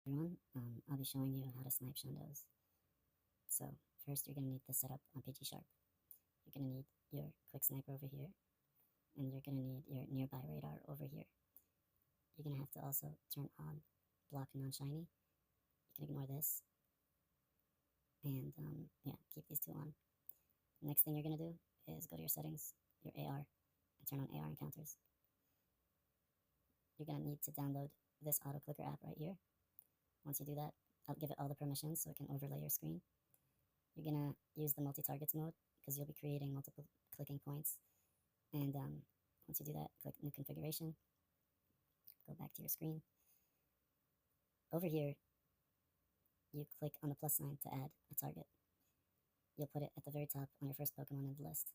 Everyone, I'll be showing you how to snipe Shundos. So first you're going to need the setup on PGSharp. You're going to need your quick sniper over here, and you're going to need your nearby radar over here. You're going to have to also turn on block non-shiny. You can ignore this, and yeah, keep these two on. The next thing you're going to do is go to your settings, your AR, and turn on AR encounters. You're going to need to download this auto clicker app right here. Once you do that, I'll give it all the permissions so it can overlay your screen. You're going to use the multi-targets mode because you'll be creating multiple clicking points. And once you do that, click New Configuration. Go back to your screen. Over here, you click on the plus sign to add a target. You'll put it at the very top on your first Pokemon in the list.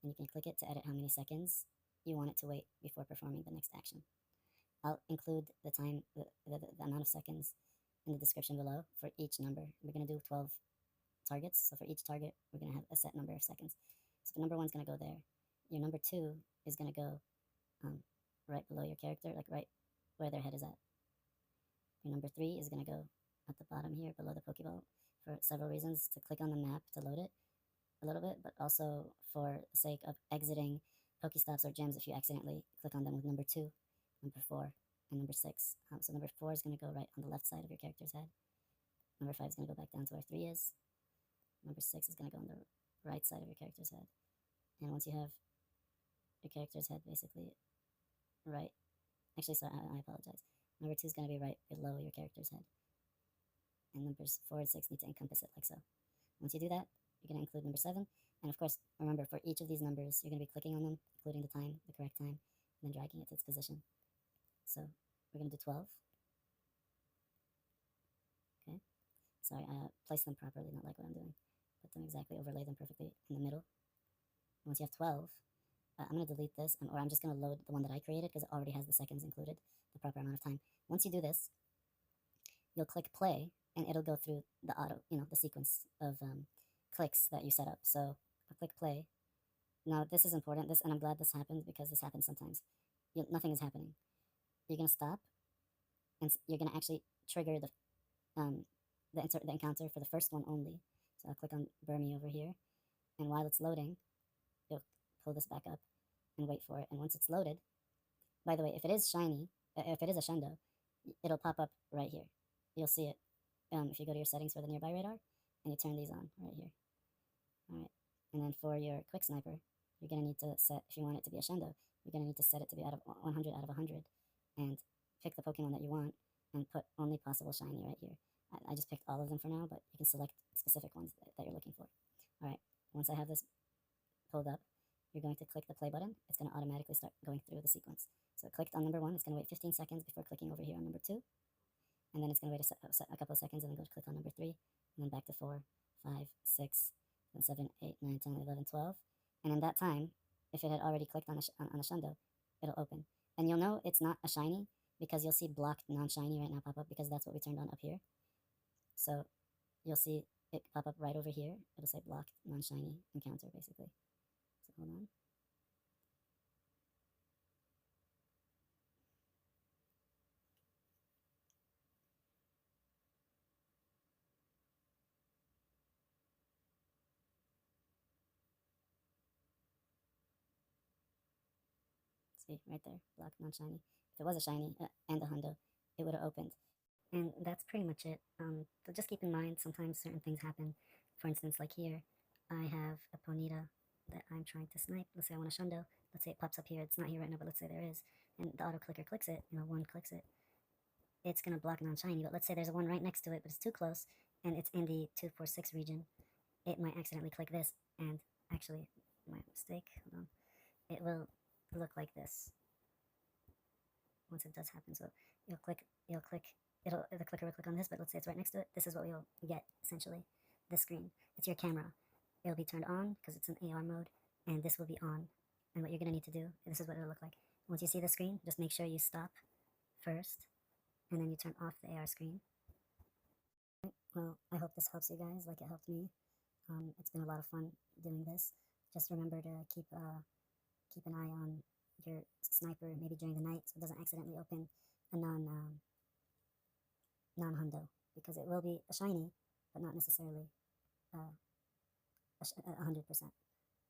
And you can click it to edit how many seconds you want it to wait before performing the next action. I'll include the time, the amount of seconds in the description below for each number. We're going to do 12 targets, so for each target, we're going to have a set number of seconds. So the number 1's going to go there. Your number 2 is going to go right below your character, like right where their head is at. Your number 3 is going to go at the bottom here, below the Pokeball, for several reasons: to click on the map to load it a little bit, but also for the sake of exiting Pokestops or gyms if you accidentally click on them with number 2, number 4, and number 6. So number 4 is going to go right on the left side of your character's head. Number 5 is going to go back down to where 3 is. Number 6 is going to go on the right side of your character's head. And once you have your character's head basically right, actually, sorry, I apologize. Number 2 is going to be right below your character's head. And numbers 4 and 6 need to encompass it like so. Once you do that, you're going to include number 7. And of course, remember, for each of these numbers, you're going to be clicking on them, including the time, the correct time, and then dragging it to its position. So we're going to do 12. Okay. Sorry, I placed them properly, not like what I'm doing. Put them exactly, overlay them perfectly in the middle. Once you have 12, I'm going to delete this, or I'm just going to load the one that I created because it already has the seconds included, the proper amount of time. Once you do this, you'll click play, and it'll go through the auto, the sequence of clicks that you set up. So I'll click play. Now this is important, and I'm glad this happened because this happens sometimes. Nothing is happening. You're going to stop, and you're going to actually trigger the encounter for the first one only. So I'll click on Burmy over here, and while it's loading, you'll pull this back up and wait for it. And once it's loaded, by the way, if it is shiny, if it is a Shundo, it'll pop up right here. You'll see it if you go to your settings for the nearby radar, and you turn these on right here. All right, and then for your quick sniper, you're going to need to set, if you want it to be a Shundo, you're going to need to set it to be out of 100 out of 100, and pick the Pokemon that you want, and put only possible shiny right here. I just picked all of them for now, but you can select specific ones that you're looking for. All right, once I have this pulled up, you're going to click the play button. It's going to automatically start going through the sequence. So it clicked on number 1. It's going to wait 15 seconds before clicking over here on number 2. And then it's going to wait a couple of seconds and then go click on number 3. And then back to 4, 5, 6, then 7, 8, 9, 10, 11, 12. And in that time, if it had already clicked on a Shundo, it'll open. And you'll know it's not a shiny because you'll see blocked non-shiny right now pop up because that's what we turned on up here. So you'll see it pop up right over here. It'll say blocked non-shiny encounter basically. So hold on. See, right there, blocked non-shiny. If it was a shiny and a Hundo, it would have opened. And that's pretty much it. So just keep in mind, sometimes certain things happen. For instance, like here, I have a Ponyta that I'm trying to snipe. Let's say I want a Shundo. Let's say it pops up here. It's not here right now, but let's say there is. And the auto clicker clicks it, 1 clicks it. It's going to block non-shiny, but let's say there's a 1 right next to it, but it's too close, and it's in the 246 region. It might accidentally click this, and actually, my mistake, hold on. It will look like this once it does happen. So the clicker will click on this, but let's say it's right next to it. This is what we'll get, essentially, this screen. It's your camera. It'll be turned on because it's in AR mode, and this will be on. And what you're going to need to do, this is what it'll look like. Once you see the screen, just make sure you stop first, and then you turn off the AR screen. Well, I hope this helps you guys like it helped me. It's been a lot of fun doing this. Just remember to keep an eye on your sniper maybe during the night so it doesn't accidentally open a non-hundo, because it will be a shiny, but not necessarily 100%.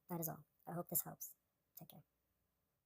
That is all. I hope this helps. Take care.